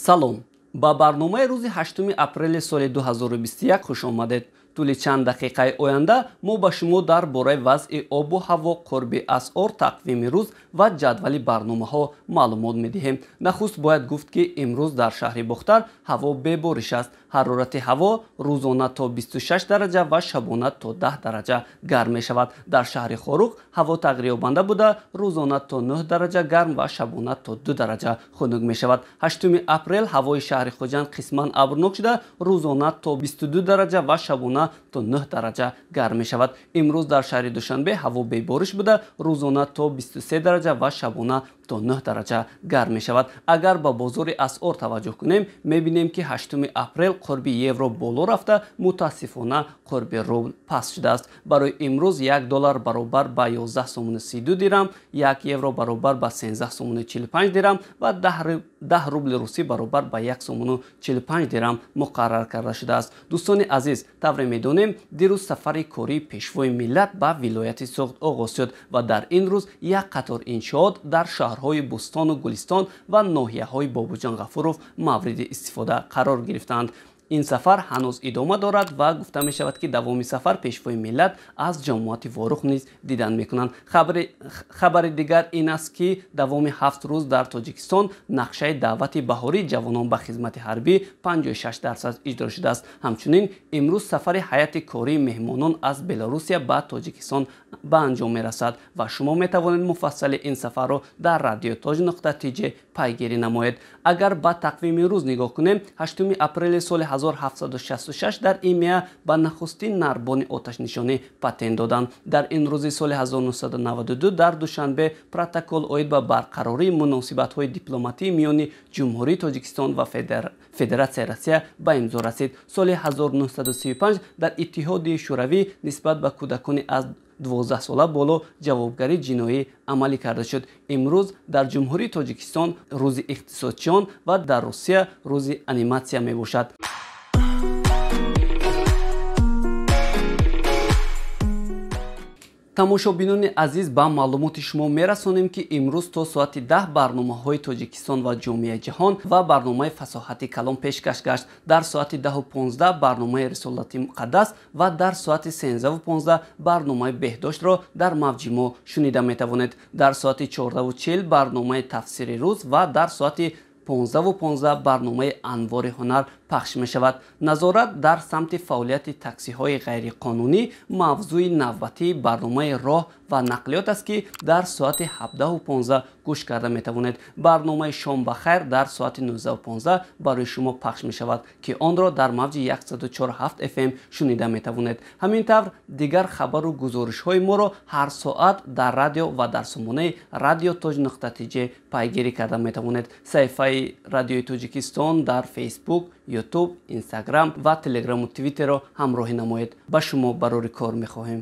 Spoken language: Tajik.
салом, ба барномаи рӯзи 8 апрели соли 2021 хуш омадед. тӯли чанд дақиқаи оянда мо ба шумо дар бораи вазъи обу ҳаво, қурби асъор, тақвими рӯз ва ҷадвали барномаҳо маълумот медиҳем. Нахуст бояд гуфт ки имрӯз дар шаҳри Бухтар ҳаво бебориш аст. ҳарорати ҳаво рӯзона то 26 дараҷа ва шабона то 10 дараҷа гарм мешавад. дар шаҳри Хорух ҳаво тағйирёбанда буда рӯзона то 9 дараҷа гарм ва шабона то 2 дараҷа хунук мешавад. 8 апрел ҳавои шаҳри Хоҷанд қисман абрнок шуда рӯзона то 22 дараҷа ва шабона то 9 дараҷа гарм мешавад. имрӯз дар шаҳри Душанбе ҳаво бебориш буда рӯзона то 23 дараҷа ва шабона то 9 дараҷа гарм мешавад. агар ба бозори асъор таваҷҷӯҳ кунем, мебинем ки 8 апрел қурби евро боло рафта, мутаассифона қурби рубл паст шудааст. барои имрӯз $1 баробар ба 11 сомони 32 дирам, 1 евро баробар ба 13 сомони 45 дирам ва 10 рубли русӣ баробар ба 1 сомони 45 дирам муқаррар карда шудааст. дӯстони азиз, тавре медонем, дирӯз сафари кории пешвои миллат ба вилояти Суғд оғоз шуд ва дар ин рӯз як қатор иншоот дар шаҳрҳои Бустону Гулистон ва ноҳияҳои Бобуҷон Ғафуров мавриди истифода қарор гирифтанд. ин сафар ҳанӯз идома дорад ва гуфта мешавад ки давоми сафар пешвои миллат аз ҷамоати Ворух низ дидан мекунанд. хабари дигар ин аст ки давоми 7 рӯз дар Тоҷикистон нақшаи даъвати баҳории ҷавонон ба хизмати ҳарбӣ 56% иҷро шудааст. ҳамчунин имрӯз сафари ҳайати кории меҳмонон аз Белорусия ба Тоҷикистон ба анҷом мерасад ва шумо метавонед муфассали ин сафарро дар radiotoj.tj пайгирӣ намоед. агар ба тақвими рӯз нигоҳ кунем, 8 апрели соли 1766 дар Имия ба нахустин нарбони оташнишонӣ патент доданд. дар ин рӯзи соли 1992 дар Душанбе протокол оид ба барқарории муносибатҳои дипломатии миёни ҷумҳурии Тоҷикистон ва Федератсияи Россия ба имзо расид. соли 1935 дар Иттиҳоди Шӯравӣ нисбат ба кӯдакони аз 12 сола боло ҷавобгарӣ ҷиноӣ амалӣ карда шуд. имрӯз дар ҷумҳурии Тоҷикистон рӯзи иқтисодчиён ва дар Русия рӯзи аниматсия мебошад. тамошобинони азиз, ба маълумоти шумо мерасонем ки имрӯз то соати 10 барномаҳои Тоҷикистон ва ҷомеаи ҷаҳон ва барномаи фасоҳати калом пешкаш гашт. дар соати 10:15 барномаи Рисолати муқаддас ва дар соати 13:15 барномаи беҳдоштро дар мавҷи мо шунида метавонед. дар соати 14:40 барномаи тафсири рӯз ва дар соати 15:15 барномаи анвори ҳунар пахш мешавад. назорат дар самти фаъолияти таксиҳои ғайриқонунӣ мавзӯи навбатии барномаи роҳ ва нақлиёт аст ки дар соати 17:15 гӯш карда метавонед. барномаи шом ба хайр дар соати 19:15 барои шумо пахш мешавад ки онро дар мавҷи 104.7 FM шунида метавонед. ҳамин тавр дигар хабару гузоришҳои моро ҳар соат дар радио ва дар сомонаи radiotoj.tj пайгирӣ карда метавонед. саҳифаи Радиои Тоҷикистон дар Facebook, YouTube, Instagram ва Telegram و Twitterро ҳамроҳӣ намоед. ба шумо барори кор мехоҳем.